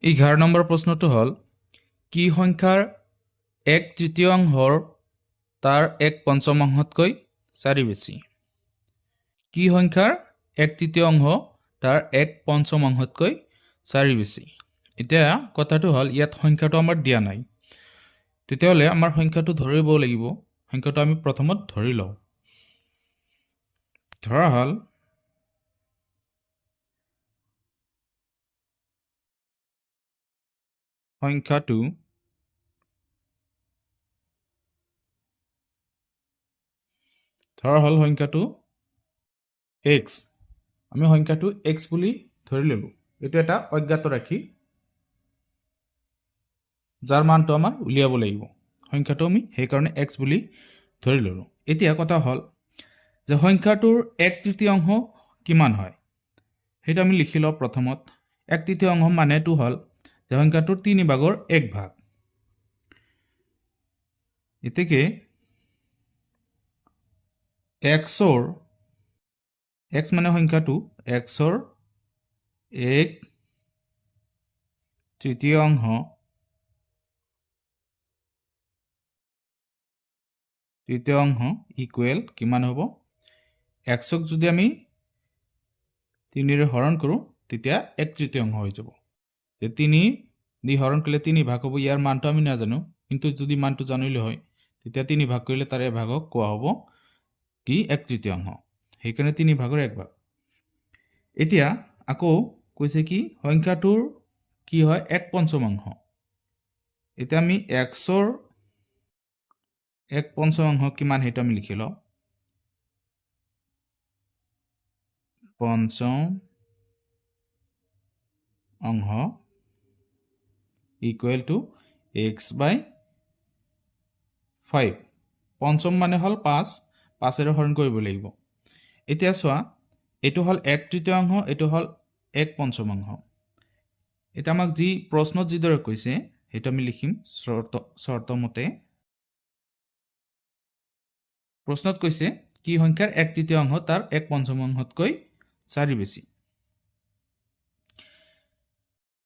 11 number প্ৰশ্নটো হ'ল কি সংখ্যাৰ 1/3 তাৰ 1/5 4 বেছি কি সংখ্যাৰ 1/3 তাৰ 1/5 4 বেছি এতিয়া কথাটো হ'ল ইয়াত সংখ্যাটো আমাৰ দিয়া নাই তেতিয়াহ'লে আমাৰ সংখ্যাটো ধৰিব লাগিব সংখ্যাটো আমি প্ৰথমত ধৰি লওঁ ধৰা হ'ল সংখ্যাটো x আমি সংখ্যাটো x বুলি ধৰি ললো এটো এটা অজ্ঞাত ৰাখি যাৰ মানটো আমাৰ উলিয়াব লাগিব সংখ্যাটো আমি সেই কাৰণে x বুলি ধৰি ললো এতিয়া কথা হ'ল যে সংখ্যাটোৰ 1/3 কিমান হয় হেটা আমি লিখি লওঁ প্ৰথমত 1/3 মানেটো হ'ল যে সংখ্যাটোৰ 3/1 ভাগ এতেকে x মানে সংখ্যাটো x ৰ 1/3 ইকুৱেল কিমান হ'ব x ক যদি আমি 3 ৰে হৰণ কৰো তেতিয়া 1/3 হৈ যাব যে 3 দি হৰণ কৰিলে 3 ভাগ হ'ব ইয়াৰ মানটো আমি নাজানো কিন্তু যদি মানটো জানিলে হয় তেতিয়া 3 ভাগ কৰিলে তাৰে ভাগক কোৱা হ'ব কি 1/3 সেইকাৰণে 3 ভাগৰ 1 ভাগ এতিয়া আকৌ কৈছে কি সংখ্যাটোৰ কি হয় 1/5 এতিয়া আমি x ৰ 1/5 কিমান হেতু আমি লিখি লওঁ 5 equal to x by 5 পঞ্চম মানে হল 5 5 এৰে হৰণ কৰিব লাগিব এতিয়া চোৱা এটো হল 1/3 এটো হল 1/5 এটা আমাক যি প্ৰশ্নত যি দৰে কৈছে হেতু আমি লিখিম শৰ্ত মতে প্ৰশ্নত কৈছে কি সংখ্যাৰ 1/3 তাৰ 1/5 4 বেছি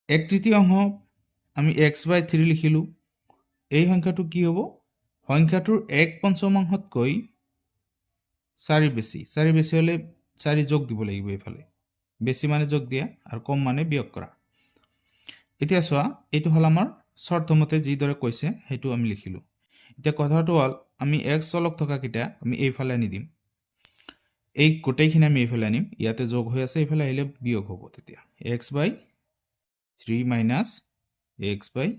1/3 আমি x by 3 লিখিলো এই সংখ্যাটো কি হ'ব সংখ্যাটোৰ 1/5 4 বেছি 4 বেছি হলে 4 যোগ দিব লাগিব এফালে বেছি মানে যোগ দিয়া আৰু কম মানে বিয়োগ কৰা এতিয়া চোৱা এটো হল আমাৰ শৰ্তমতে যি দৰে কৈছে হেতু আমি লিখিলো এতিয়া কথাটো হল আমি x চলক থকা কিটা আমি এইফালে আনি দিম এই গোটেইখিনি আমি এইফালে আনিম ইয়াতে যোগ হৈ আছে এইফালে আহিলে বিয়োগ হ'ব তেতিয়া x by 3 minus x by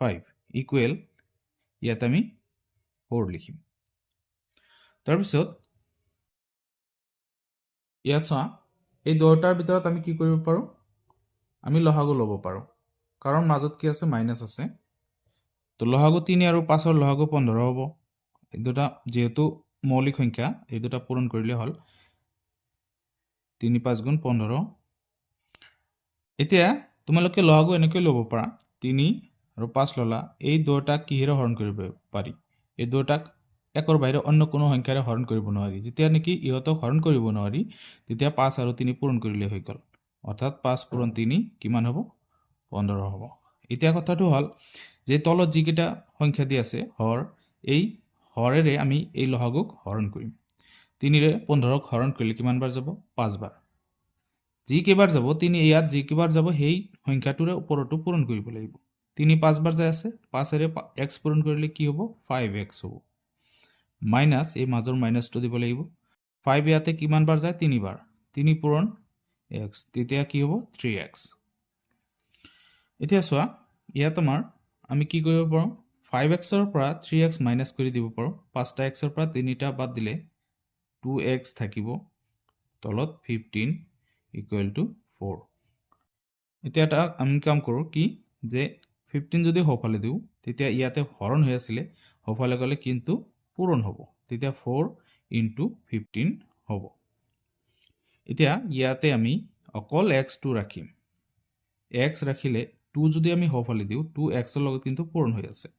5 equal ইয়াত আমি 4 লিখিম তাৰপিছত ইয়াত চোৱা এই দুটাৰ ভিতৰত আমি কি কৰিব পাৰো আমি লসাগু ল'ব পাৰো কাৰণ মাজত কি আছে মাইনাস আছে তো লসাগু 3 আৰু 5 ৰ লসাগু 15 হ'ব এই দুটা যেহেতু মৌলিক সংখ্যা এই দুটা পূৰণ কৰিলে হল 3 5 গুণ 15 এতিয়া তোমালোকে লসাগু এনেকৈ ল'ব পাৰা 3 আৰু 5 ললা এই দুটা কিহেৰে হৰণ কৰিব পাৰি এই দুটাক একৰ বাহিৰে অন্য কোনো সংখ্যাৰে হৰণ কৰিব নোৱাৰি যেতিয়া নেকি ইহতক হৰণ কৰিব নোৱাৰি তেতিয়া 5 আৰু 3 পূৰণ কৰিলে হৈ গল অৰ্থাৎ 5 পূৰণ 3 কিমান হ'ব 15 হ'ব এতিয়া কথাটো হল যে তলত যিকেইটা সংখ্যা দি আছে হৰ এই হৰেৰে আমি এই লসাগুক হৰণ কৰিম 3 ৰে 15 ক হৰণ কৰিলে কিমান বাৰ যাব 5 বাৰ যি কেবাৰ যাব 3 ইয়াত যি কেবাৰ যাব সেই সংখ্যাটোৰে ওপৰটো পূৰণ কৰিব লাগিব 3 5 বাৰ যায় আছে 5 এৰে x পূৰণ কৰিলে কি হ'ব 5x হ'ব মাইনাস এই মাজৰ মাইনাসটো দিব লাগিব 5 ইয়াতে কিমান বাৰ যায় 3 বাৰ 3 পূৰণ x তেতিয়া কি হ'ব 3x এতিয়া চোৱা ইয়াত আমাৰ আমি কি কৰিব পাৰো 5x ৰ পৰা 3x মাইনাস কৰি দিব পাৰো 5টা x ৰ পৰা 3টা বাদ দিলে 2x থাকিব তলত 15 equal to 4 এতিয়া এটা আমি কাম কৰো কি যে 15 যদি হফালে দিও তেতিয়া ইয়াতে হৰণ হৈ আছিল হফালে গলে কিন্তু পূৰণ হ'ব তেতিয়া 4 into 15 হ'ব এতিয়া ইয়াতে আমি অকল x2 ৰাখিম x ৰাখিলে 2 যদি আমি হফালে দিও 2x ৰ লগত কিন্তু পূৰণ হৈ আছে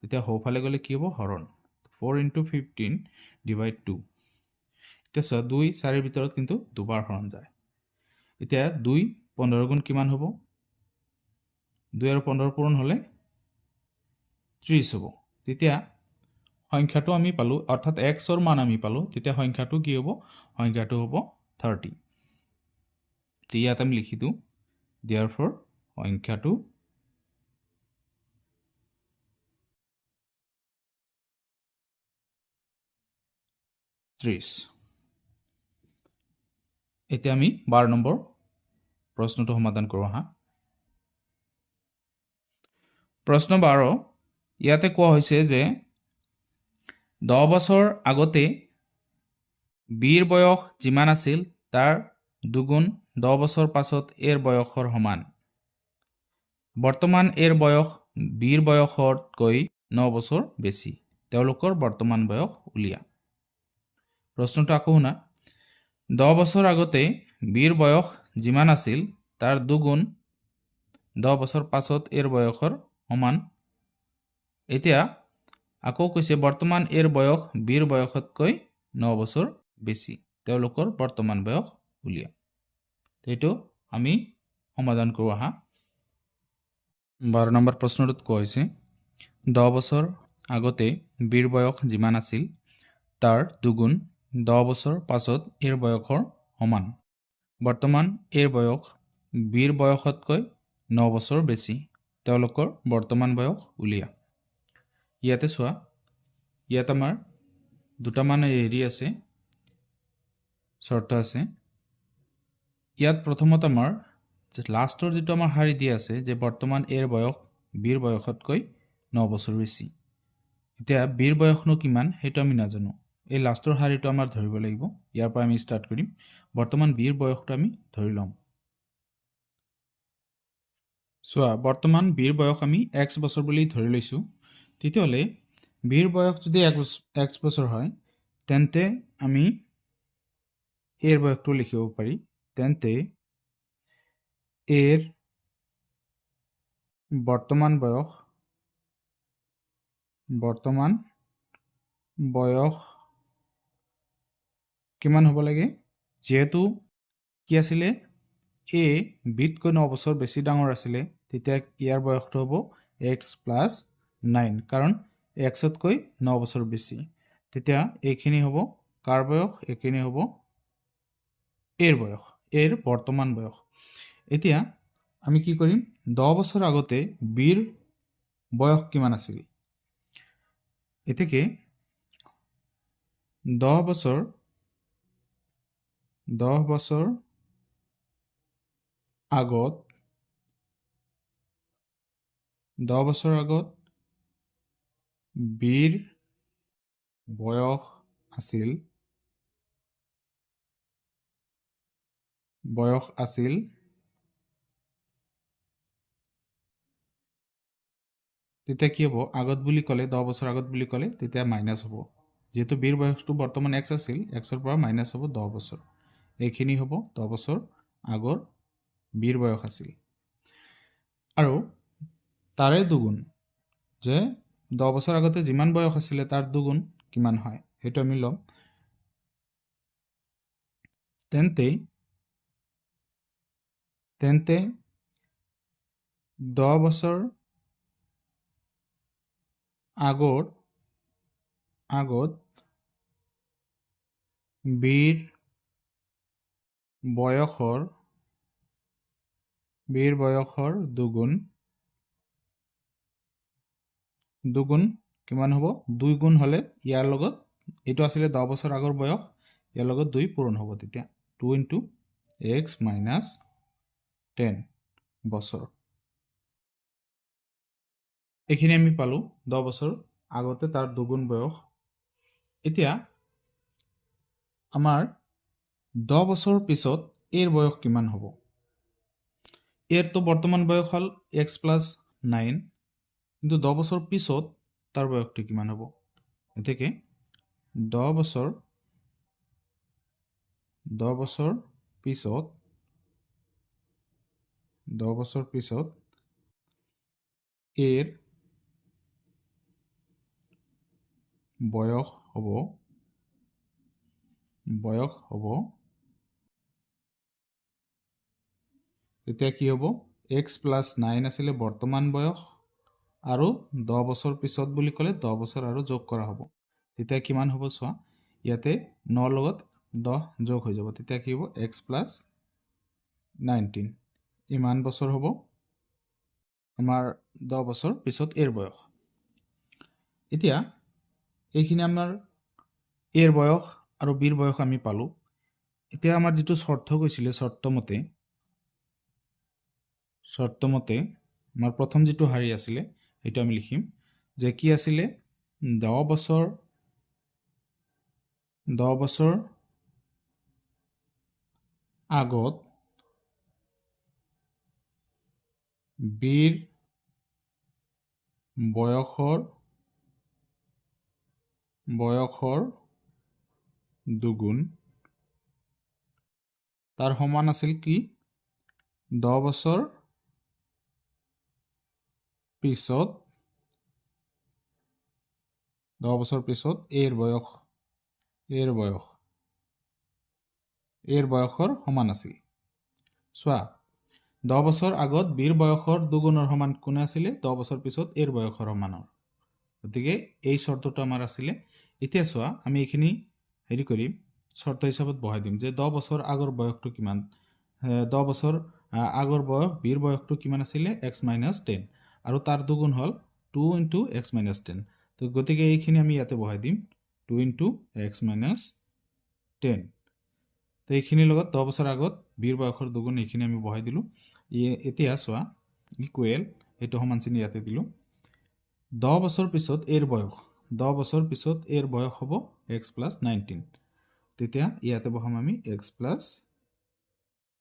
তেতিয়া হফালে গলে কি হ'ব হৰণ 4 into 15 divide 2 এতিয়া 2 4 ভিতৰত কিন্তু দুবাৰ হৰণ যায় এতিয়া 2 15 গুণ কিমান হ'ব 2 আৰু 15 পূৰণ হ'লে 30 হ'ব তেতিয়া সংখ্যাটো আমি পালো অৰ্থাৎ x ৰ মান আমি পালো তেতিয়া সংখ্যাটো কি হ'ব সংখ্যাটো হ'ব 30 ইয়াত আমি লিখি দিওঁ therefore সংখ্যাটো 30 এতিয়া আমি 12 নম্বৰ প্ৰশ্নটো সমাধান কৰো হা প্ৰশ্ন 12 ইয়াতে কোৱা হৈছে যে 10 বছৰ আগতে বিৰ বয়স যিমান আছিল তাৰ দুগুণ 10 বছৰ পাছত এৰ বয়সৰ সমান বৰ্তমান এৰ বয়স বিৰ বয়সতকৈ 9 বছৰ বেছি তেওঁলোকৰ বৰ্তমান বয়স উলিয়া প্ৰশ্নটো আকৌ শুনা 10 বছৰ আগতে বিৰ বয়স যিমান আছিল তাৰ দুগুণ 10 বছৰ পাছত এৰ বয়সৰ সমান এতিয়া আকৌ কৈছে বৰ্তমান এৰ বয়স বিৰ বয়সতকৈ 9 বছৰ বেছি তেওঁলোকৰ বৰ্তমান বয়স উলিয়া এইটো আমি সমাধান কৰো আহা 12 নম্বৰ প্ৰশ্নটোত কোৱা হৈছে 10 বছৰ আগতে বিৰ বয়স যিমান আছিল তাৰ দুগুণ 10 বছৰ পাছত এৰ বয়সৰ সমান বৰ্তমান এৰ বয়স বিৰ বয়সতকৈ 9 বছৰ বেছি তেওঁলোকৰ বৰ্তমান বয়স উলিয়া ইয়াতে চোৱা ইয়াত আমাৰ দুটামান হেৰি আছে শৰ্ত আছে ইয়াত প্ৰথমত আমাৰ লাষ্টৰ যেটো আমাৰ হাৰি দি আছে যে বৰ্তমান এৰ বয়স বিৰ বয়সতকৈ 9 বছৰ বেছি এতিয়া বিৰ বয়সনো কিমান হেটো আমি নাজানো এই লাষ্টৰ হাৰিটো আমাৰ ধৰিব লাগিব ইয়াৰ পৰা আমি স্টাৰ্ট কৰিম বৰ্তমান বিৰ বয়সটো আমি ধৰি লম চোৱা বৰ্তমান বিৰ বয়স আমি x বছৰ বুলি ধৰি লৈছো তেতিয়ালে বিৰ বয়স যদি x বছৰ হয় তেন্তে আমি এৰ বয়সটো লিখিব পাৰি তেন্তে এর বর্তমান বয়স কিমান হ'ব লাগে যেহেতু কি আছিলে এ বিতকৈ 9 বছৰ বেছি ডাঙৰ আছিলে তেতিয়া ইয়াৰ বয়সটো হ'ব x + 9 কাৰণ x তকৈ 9 বছৰ বেছি তেতিয়া এইখিনি হ'ব কাৰ বয়স এইখিনি হ'ব এৰ বয়স এৰ বৰ্তমান বয়স এতিয়া আমি কি কৰিম 10 বছৰ আগতে বিৰ বয়স কিমান আছিল এতেকে 10 বছৰ আগত 10 বছৰ আগত বিৰ বয়স আছিল তেতিয়া কি হ'ব আগত বুলি ক'লে 10 বছৰ আগত বুলি ক'লে তেতিয়া মাইনাস হ'ব যেহেতু বিৰ বয়সটো বৰ্তমান x আছিল x ৰ পৰা মাইনাস হ'ব 10 বছৰ এইখিনি হ'ব 10 বছৰ আগৰ বিৰ বয়স আছিল আৰু তাৰে দুগুণ যে 10 বছৰ আগতে যিমান বয়স আছিল তাৰ দুগুণ কিমান হয় হেতু আমি লম তেন্তে 10 বছৰ আগত বিৰ বয়সৰ দুগুণ কিমান হ'ব 2 গুণ হলে ইয়াৰ লগত এটো আছিল 10 বছৰ আগৰ বয়স ইয়াৰ লগত 2 পূৰণ হ'ব তেতিয়া 2 * x - 10 বছৰ এখিনি আমি পালো 10 বছৰ আগতে তাৰ দুগুণ বয়স এতিয়া আমাৰ 10 বছৰ পিছত এৰ বয়স কিমান হ'ব এৰ তো বৰ্তমান বয়স হল x + 9 কিন্তু 10 বছৰ পিছত তাৰ বয়সটো কিমান হ'ব এতেকে 10 বছৰ পিছত এর বয়স হ'ব তেতিয়া কি হ'ব x প্লাছ 9 আছিলে বৰ্তমান বয়স আৰু 10 বছৰ পিছত বুলি ক'লে 10 বছৰ আৰু যোগ কৰা হ'ব তেতিয়া কিমান হ'ব চোৱা ইয়াতে 9 লগত 10 যোগ হৈ যাব তেতিয়া কি হ'ব x প্লাছ 19 ইমান বছৰ হ'ব আমাৰ 10 বছৰ পিছত এৰ বয়স এতিয়া এইখিনি আমাৰ এৰ বয়স আৰু বিৰ বয়স আমি পালো এতিয়া আমাৰ যেটো শৰ্ত কৈছিলে শৰ্তমতে আমাৰ প্ৰথম যেটো হাৰি আছিলে এটা আমি লিখিম যে কি আছিলে 10 বছৰ আগত বিৰ বয়সৰ দুগুণ তাৰ সমান আছিল কি 10 বছৰ পিছত এৰ বয়সৰ সমান আছিল চোৱা 10 বছৰ আগত বিৰ বয়সৰ দুগুণৰ সমান কোন আছিলে 10 বছৰ পিছত এৰ বয়সৰ সমানৰ গতিকে এই শৰ্তটো আমাৰ আছিলে এতিয়া চোৱা আমি এইখিনি হেৰি কৰিম শৰ্ত হিচাপত বহাই দিম যে 10 বছৰ আগৰ বয়সটো কিমান 10 বছৰ আগৰ বয়স বিৰ বয়সটো কিমান আছিলে x - 10 আৰু তাৰ দুগুণ হল 2 * x - 10 তো গতিকে এইখিনি আমি ইয়াতে বহাই দিম 2 * x - 10 তো এইখিনিৰ লগত 10 বছৰ আগত বিৰ বয়সৰ দুগুণ এইখিনি আমি বহাই দিলো এতিয়া চোৱা ইকুৱেল এইটো সমান চিহ্ন ইয়াতে দিলো 10 বছৰ পিছত এৰ বয়স হ'ব x + 19 তেতিয়া ইয়াতে বহাম আমি x +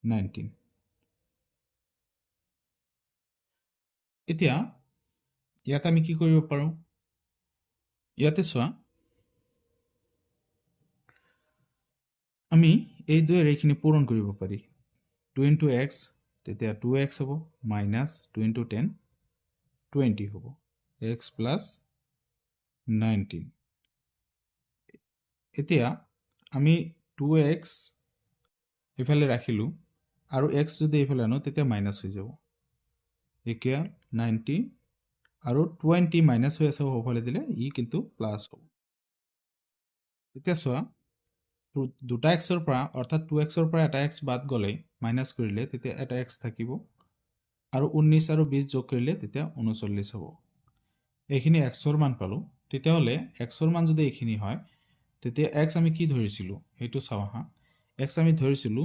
19 এতিয়া ইয়াতে আমি কি কৰিব পাৰো ইয়াতে চোৱা আমি এই দুইৰ এইখিনি পূৰণ কৰিব পাৰি 2 * x তেতিয়া 2x হ'ব minus 2 * 10 20 হ'ব x + 19 এতিয়া আমি 2x ইফালে ৰাখিলো আৰু x যদি ইফালে আনো তেতিয়া মাইনাস হৈ যাব এতিয়া 90 আৰু 20 মাইনাস হৈ আছে হ'বলে দিলে ই কিন্তু প্লাস হ'ব এতিয়া চোৱা দুটা x ৰ পৰা অৰ্থাৎ 2x ৰ পৰা এটা x বাদ গলে মাইনাস কৰিলে তেতিয়া এটা x থাকিব আৰু 19 আৰু 20 যোগ কৰিলে তেতিয়া 39 হ'ব এইখিনি x ৰ মান পালো তেতিয়া হলে x ৰ মান যদি এইখিনি হয় তেতিয়া x আমি কি ধৰিছিলো হেতু চাও হা x আমি ধৰিছিলো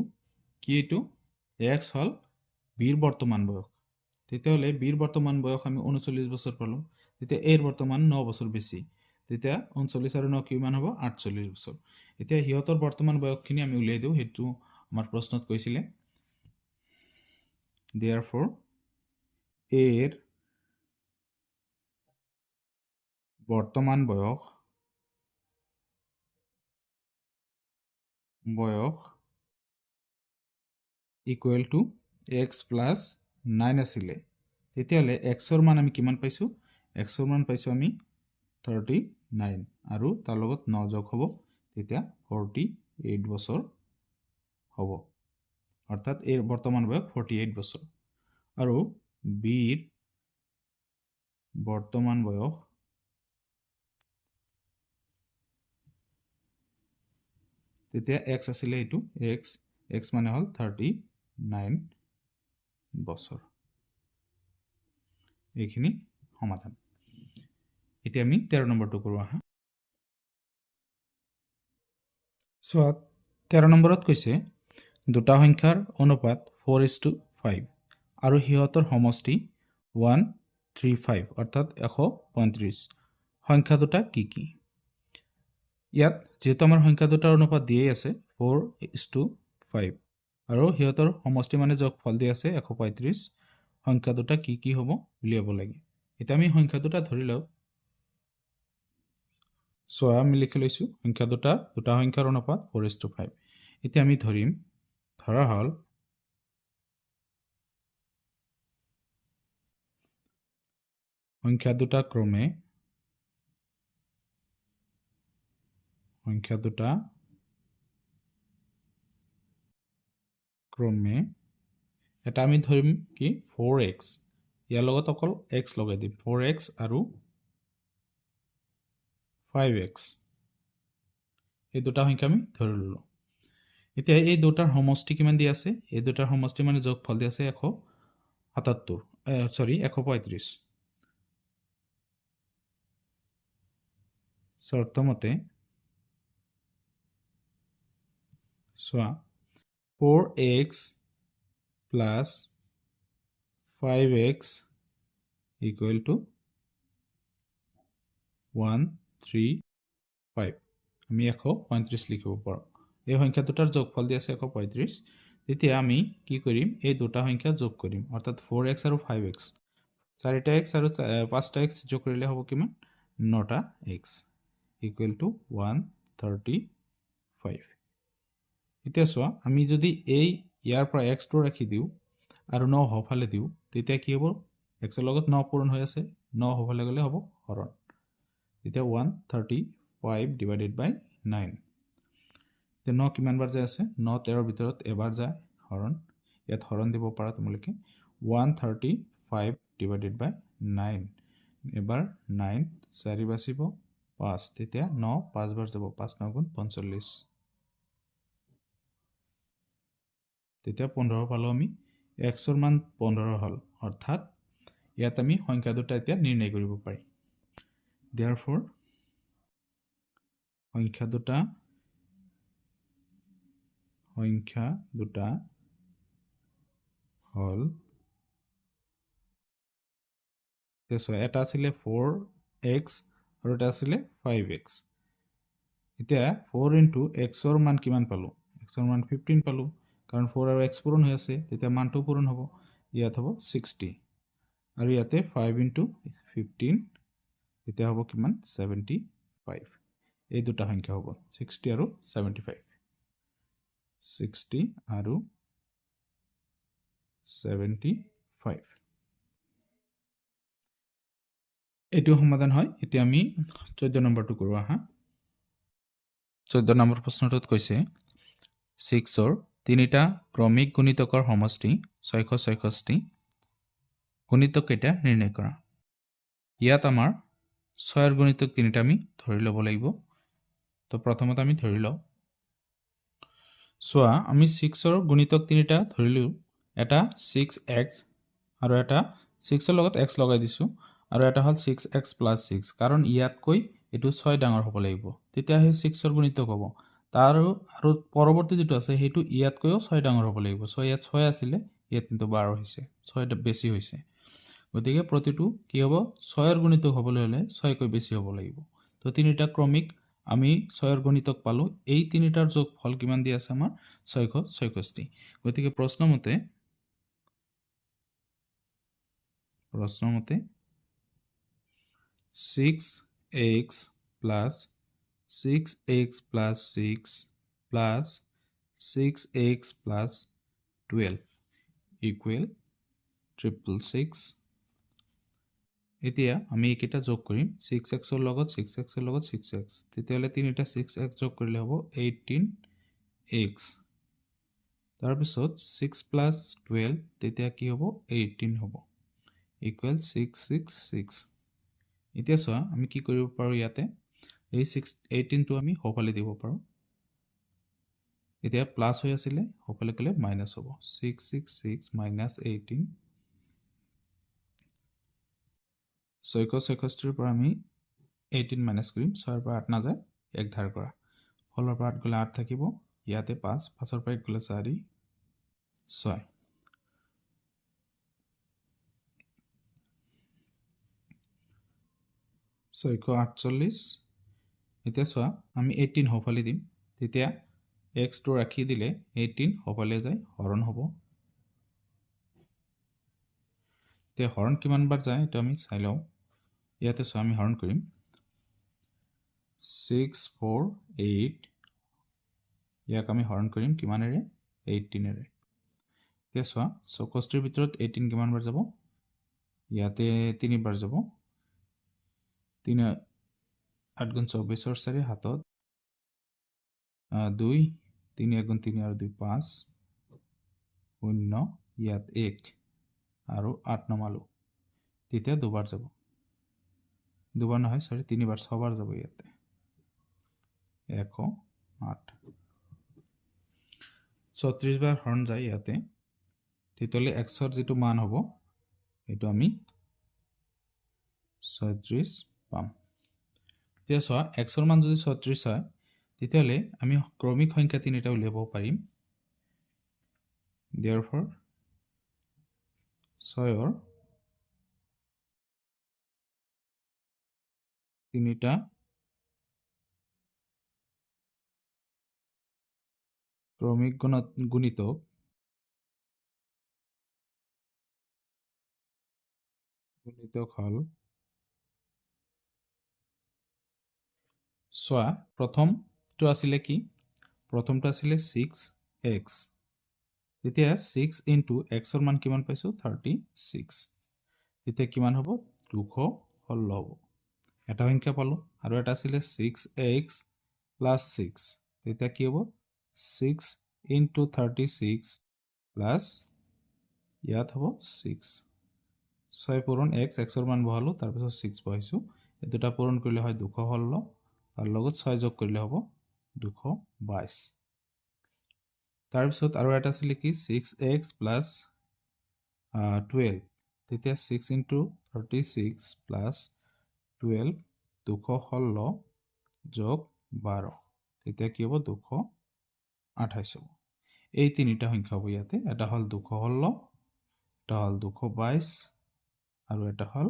কি এটো x হল বিৰ বৰ্তমান বয়স তেতিয়া হলে বিৰ বৰ্তমান বয়স আমি 39 বছৰ পালো তেতিয়া এৰ বৰ্তমান 9 বছৰ বেছি তেতিয়া 39 আৰু 9 কিমান হ'ব 48 বছৰ এতিয়া হিয়তৰ বৰ্তমান বয়সখিনি আমি উলিয়াই দিও হেতু আমাৰ প্ৰশ্নত কৈছিলে therefore এৰ বৰ্তমান বয়স equal to x plus 9 আছিলে তেতিয়ালে x ৰ মান আমি কিমান পাইছো x ৰ মান পাইছো আমি 39 আৰু তাৰ লগত 9 যোগ হ'ব তেতিয়া 48 বছৰ হ'ব অৰ্থাৎ এৰ বৰ্তমান বয়স 48 বছৰ আৰু বিৰ বৰ্তমান বয়স তেতিয়া x আছিলে এটো x মানে হল 39 বছৰ এইখিনি সমাধান এতিয়া আমি 13 নম্বৰটো কৰো আহা সো 13 নম্বৰত কৈছে দুটা সংখ্যাৰ অনুপাত 4:5 আৰু হিয়তৰ সমষ্টি 135 অৰ্থাৎ 135 সংখ্যা দুটা কি কি ইয়াত যেহেতু আমাৰ সংখ্যা দুটাৰ অনুপাত দিয়ে আছে 4:5 আৰু হিয়তৰ সমষ্টি মানে যোগফল দি আছে 135 সংখ্যা দুটা কি কি হ'ব উলিয়াব লাগে এটা আমি সংখ্যা দুটা ধৰি লও সো আমি লিখি লৈছো সংখ্যা দুটা সংখ্যাৰ অনুপাত 4:5 এতিয়া আমি ধৰা হল সংখ্যা দুটা ক্ৰমে এটা আমি ধৰিম কি 4x ইয়াৰ লগত অকল x লগাই দিম 4x আৰু 5x এই দুটা সংখ্যা আমি ধৰি ললো এতিয়া এই দুটাৰ সমষ্টি কিমান দি আছে এই দুটাৰ সমষ্টি মানে যোগফল দি আছে 135 শৰ্তমতে চোৱা 4x plus 5x equal to 135 আমি 135 লিখিব পাৰোঁ এই সংখ্যা দুটাৰ যোগফল দি আছে 135 তেতিয়া আমি কি কৰিম এই দুটা সংখ্যা যোগ কৰিম অৰ্থাৎ 4x আৰু 5x 4x আৰু 5x যোগ কৰিলে হ'ব কিমান 9x equal to 135 এতিয়া চোৱা আমি যদি এই ইয়াৰ পৰা x টো ৰাখি দিও আৰু 9 হফালে দিও তেতিয়া কি হ'ব x ৰ লগত 9 পূৰণ হৈ আছে 9 হফালে গলে হ'ব হৰণ তেতিয়া 135 divided by 9 তে 9 কিমান বাৰ যায় আছে 9 13 ভিতৰত এবাৰ যায় হৰণ ইয়াত হৰণ দিব পাৰা তোমালোকে 135 divided by 9 এবাৰ 9 4 বাচিব 5 তেতিয়া 9 5 বাৰ যাব 5 9 গুণ 45 তেতিয়া 15 পালো আমি x ৰ মান 15 হল অৰ্থাৎ ইয়াত আমি সংখ্যা দুটা এতিয়া নিৰ্ণয় কৰিব পাৰি therefore সংখ্যা দুটা হল তেছো এটা আছিল 4x আৰু এটা আছিল 5x এতিয়া 4 into x ৰ মান কিমান পালো x ৰ মান 15 পালো কাৰণ 4 আৰু x পূৰণ হৈ আছে তেতিয়া মানটো পূৰণ হ'ব ইয়াত হ'ব 60 আৰু ইয়াতে 5 into 15 তেতিয়া হ'ব কিমান 75 এই দুটা সংখ্যা হ'ব 60 আৰু 75 60 আৰু 75 এটো সমাধান হয় এতিয়া আমি 14 নম্বৰটো কৰো আহা 14 নম্বৰ প্ৰশ্নটোত কৈছে 6 ৰ তিনিটা ক্ৰমিক গুণিতকৰ সমষ্টি 666 গুণিতক কেইটা নিৰ্ণয় কৰা ইয়াত আমাৰ 6 ৰ গুণিতক তিনিটা আমি ধৰি ল'ব লাগিব তো প্ৰথমত আমি ধৰি লওঁ সোয়া আমি 6 ৰ গুণিতক তিনিটা ধৰিলো এটা 6x আৰু এটা 6 ৰ লগত x লগাই দিছো আৰু এটা হল 6x + 6 কাৰণ ইয়াতকৈ এটো 6 ডাঙৰ হ'ব লাগিব তেতিয়া হে 6 ৰ গুণিতক হ'ব তাৰ আৰু পৰৱৰ্তী যেটো আছে হেতু ইয়াতকৈও 6 ডাঙৰ হ'ব লাগিব সো ইয়াত 6 আছিল ইয়াত কিন্তু 12 হৈছে 6 বেছি হৈছে গতিকে প্ৰতিটো কি হ'ব 6 ৰ গুণিতক হ'বলৈ হলে 6 কৈ বেছি হ'ব লাগিব তো তিনিটা ক্ৰমিক আমি 6 ৰ গুণিতক পালো এই তিনিটাৰ যোগফল কিমান দি আছে আমাৰ 666 গতিকে প্ৰশ্নমতে 6x plus 6x plus 6 plus 6x plus 12 equal 666 এতিয়া আমি একেটা যোগ কৰিম 6x ৰ লগত 6x ৰ লগত 6x তেতিয়ালে তিনিটা 6x যোগ কৰিলে হ'ব 18x তাৰ পিছত 6 plus 12 তেতিয়া কি হ'ব 18 হ'ব equal 666 এতিয়া চোৱা আমি কি কৰিব পাৰো ইয়াতে এই 18 টো আমি হফালে দিব পাৰো এতিয়া প্লাস হৈ আছিল হফালে গলে মাইনাস হ'ব 666 minus 18 666 ৰ পৰা আমি 18 মাইনাস কৰিম 6 ৰ পৰা 8 না যায় এক ধাৰ কৰা হলৰ পৰা 8 গলে 8 থাকিব ইয়াতে 5 5 ৰ পৰা 1 গলে 4 6 648 এতিয়া চোৱা আমি 18 হফালে দিম তেতিয়া x টো ৰাখি দিলে 18 হফালে যায় হৰণ হ'ব তে হৰণ কিমান বাৰ যায় এটা আমি চাই লওঁ ইয়াতে চোৱা আমি হৰণ কৰিম 648 ইয়াক আমি হৰণ কৰিম কিমানেৰে 18 এৰে তে চোৱা 64 ৰ ভিতৰত 18 কিমান বাৰ যাব ইয়াতে 3 বাৰ যাব 3 8 গুণ 24 ৰ চাৰি হাতত 2 3 1 গুণ 3 আৰু 2 5 0 ইয়াত 1 আৰু 8 নমালো তেতিয়া দুবাৰ যাব দুবাৰ নহয় সৰি তিনিবাৰ ছবাৰ যাব ইয়াতে 108 34 বাৰ হৰণ যায় ইয়াতে তেতিয়ালে x ৰ যেটো মান হ'ব এটো আমি 36 পাম তেতিয়া চোৱা x ৰ মান যদি 36 হয় তেতিয়ালে আমি ক্ৰমিক সংখ্যা তিনিটা উলিয়াব পাৰিম therefore 6 ৰ তিনিটা ক্ৰমিক গুণিতক হল সোয়া প্ৰথমটো আছিল কি প্ৰথমটো আছিল 6x তেতিয়া 6 into x ৰ মান কিমান পাইছো 36 তেতিয়া কিমান হ'ব 216 হ'ব এটা সংখ্যা পালো আৰু এটা আছিল 6x plus 6 তেতিয়া কি হ'ব 6 into 36 plus ইয়াত হ'ব 6 6 পূৰণ x ৰ মান বহালো তাৰ পিছত 6 বহাইছো এই দুটা পূৰণ কৰিলে হয় 216 তাৰ লগত 6 যোগ কৰিলে হ'ব 222 তাৰ পিছত আৰু এটা আছিল কি 6x plus 12 তেতিয়া 6 into 36 plus 12 216 যোগ 12 তেতিয়া কি হ'ব 228 হ'ব এই তিনিটা সংখ্যা হ'ব ইয়াতে এটা হল 216 এটা হল 222 আৰু এটা হল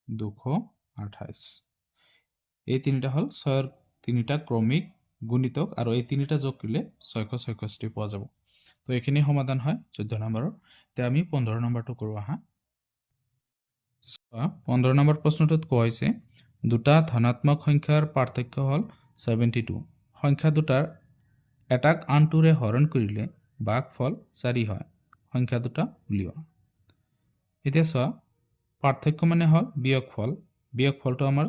228 এই তিনিটা হল 6 ৰ তিনিটা ক্ৰমিক গুণিতক আৰু এই তিনিটা যোগ কৰিলে 666 পোৱা যাব তো এখিনি সমাধান হয় 14 নম্বৰৰ তে আমি 15 নম্বৰটো কৰো আহা 15 নম্বৰ প্ৰশ্নটোত কোৱা হৈছে দুটা ধনাত্মক সংখ্যাৰ পাৰ্থক্য হল 72 সংখ্যা দুটাৰ এটাক আনটোৰে হৰণ কৰিলে ভাগফল 4 হয় সংখ্যা দুটা উলিওৱা এতিয়া চোৱা পাৰ্থক্য মানে হল বিয়োগফলটো আমাৰ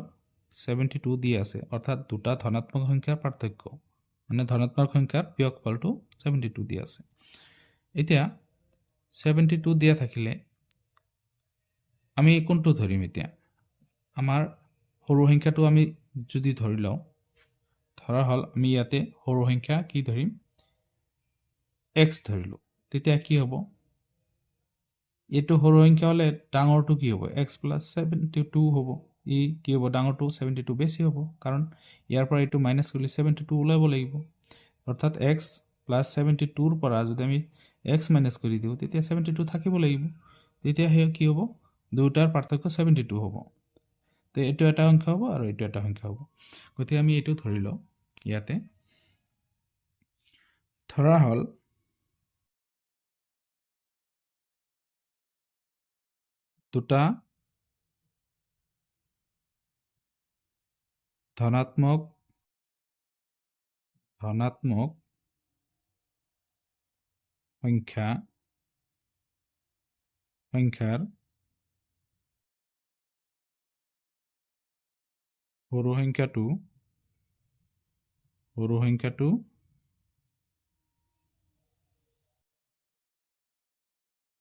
72 দিয়া আছে অৰ্থাৎ দুটা ধনাত্মক সংখ্যাৰ পাৰ্থক্য মানে ধনাত্মক সংখ্যাৰ বিয়োগফলটো 72 দিয়া আছে এতিয়া 72 দিয়া থাকিলে আমি কোনটো ধৰিম এতিয়া আমাৰ সৰু সংখ্যাটো আমি যদি ধৰি লও ধৰা হল আমি ইয়াতে সৰু সংখ্যা কি ধৰিম x ধৰিলো তেতিয়া কি হ'ব এটো সৰু সংখ্যা হলে ডাঙৰটো কি হ'ব x + 72 হ'ব ই কি হ'ব ডাঙৰটো 72 বেছি হ'ব কাৰণ ইয়াৰ পৰা এটো মাইনাস কৰিলে 72 ওলাব লাগিব অৰ্থাৎ x + 72 ৰ পৰা যদি আমি x মাইনাস কৰি দিও তেতিয়া 72 থাকিব লাগিব তেতিয়া হে কি হ'ব দুটাৰ পাৰ্থক্য 72 হ'ব তে এটো এটা সংখ্যা হ'ব আৰু এটো এটা সংখ্যা হ'ব গতি আমি এটো ধৰি লও ইয়াতে ধৰা হল দুটা ধনাত্মক সংখ্যাৰ সৰু সংখ্যাটো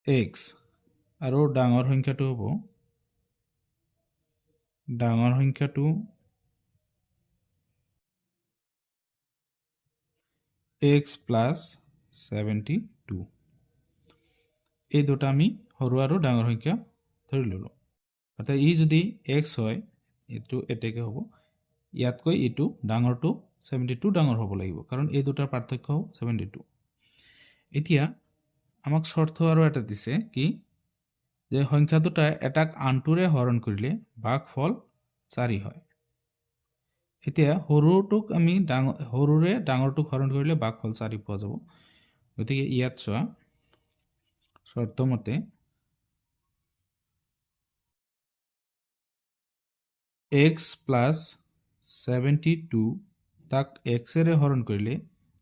x আৰু ডাঙৰ সংখ্যাটো হ'ব x plus 72 এই দুটা আমি সৰু আৰু ডাঙৰ সংখ্যা ধৰি ললো অৰ্থাৎ ই যদি x হয় এটো এতেকে হ'ব ইয়াতকৈ এটো ডাঙৰটো 72 ডাঙৰ হ'ব লাগিব কাৰণ এই দুটাৰ পাৰ্থক্য 72 এতিয়া আমাক শৰ্ত আৰু এটা দিছে কি যে সংখ্যা দুটা এটাক আনটোৰে হৰণ কৰিলে ভাগফল 4 হয় এতিয়া সৰুটোক আমি সৰুৰে ডাঙৰটোক হৰণ কৰিলে ভাগফল 4 পোৱা যাব গতিকে ইয়াত চোৱা শৰ্ত মতে x plus 72 তাক x এৰে হৰণ কৰিলে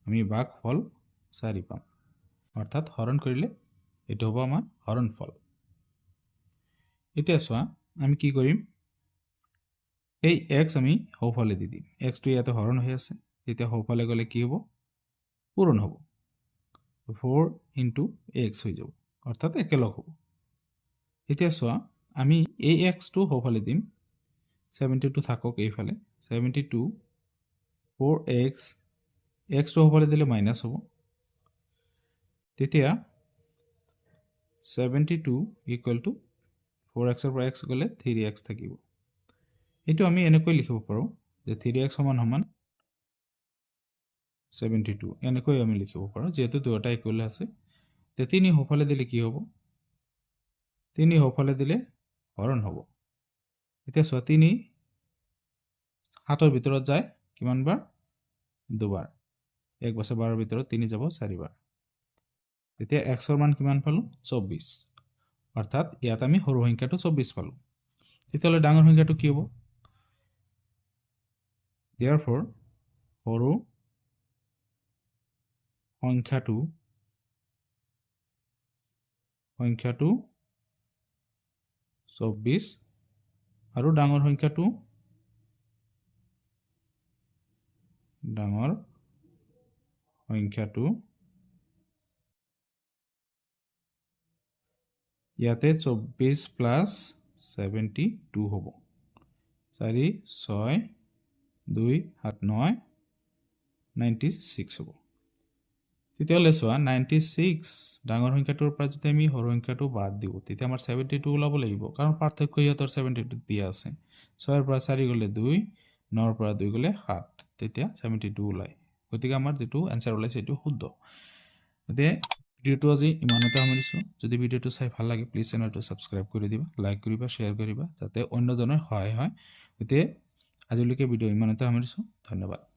আমি ভাগফল 4 পাম অৰ্থাৎ হৰণ কৰিলে এটো হ'ব আমাৰ হৰণফল এতিয়া চোৱা আমি কি কৰিম এই x আমি হৌফালে দি দিম x টো ইয়াতে হৰণ হৈ আছে তেতিয়া হৌফালে গলে কি হ'ব পূৰণ হ'ব 4 ইনটু এক্স হৈ যাব অৰ্থাৎ একেলগ হ'ব এতিয়া চোৱা আমি এই এক্সটো হ'ফালে দিম 72 থাকক এইফালে 72 4x এক্সটো হ'ফালে দিলে মাইনাছ হ'ব তেতিয়া 72 ইকুৱেল টু 4xৰ পৰা x গ'লে 3x থাকিব এইটো আমি এনেকৈ লিখিব পাৰোঁ যে 3x সমান সমান 72 এনেকৈ আমি লিখিব পাৰোঁ যেহেতু দুয়োটা ইকুৱেল আছে তে 3 হ'ফালে দিলে কি হ'ব 3 হ'ফালে দিলে হৰণ হ'ব এতিয়া চোৱা 3 7ৰ ভিতৰত যায় কিমান বাৰ দুবাৰ 1 বছৰ 12ৰ ভিতৰত 3 যাব 4 বাৰ তেতিয়া xৰ মান কিমান পালো 24 অৰ্থাৎ ইয়াত আমি সৰু সংখ্যাটো 24 পালো তেতিয়াহ'লে ডাঙৰ সংখ্যাটো কি হ'ব therefore সৰু সংখ্যাটো 24 আৰু ডাঙৰ সংখ্যাটো ইয়াতে 24 প্লাস 72 হ'ব 4 6 2 7 9 96 হ'ব তেতিয়াহ'লে চোৱা 96 ডাঙৰ সংখ্যাটোৰ পৰা যদি আমি সৰু সংখ্যাটো বাদ দিওঁ তেতিয়া আমাৰ 72 ওলাব লাগিব কাৰণ পাৰ্থক্য ইহঁতৰ 72 দিয়া আছে 6 ৰ পৰা 4 গ'লে 2 9 ৰ পৰা 2 গ'লে 7 তেতিয়া 72 ওলায় গতিকে আমাৰ যেটো আনসাৰ ওলাইছে এটো শুদ্ধ গতিকে ভিডিওটো আজি ইমানতে সামৰিছো যদি ভিডিওটো চাই ভাল লাগে প্লিজ চেনেলটো সাবস্ক্ৰাইব কৰি দিবা লাইক কৰিবা শেয়াৰ কৰিবা যাতে অন্যজনৰ সহায় হয় গতিকে আজিলৈকে ভিডিও ইমানতে সামৰিছো ধন্যবাদ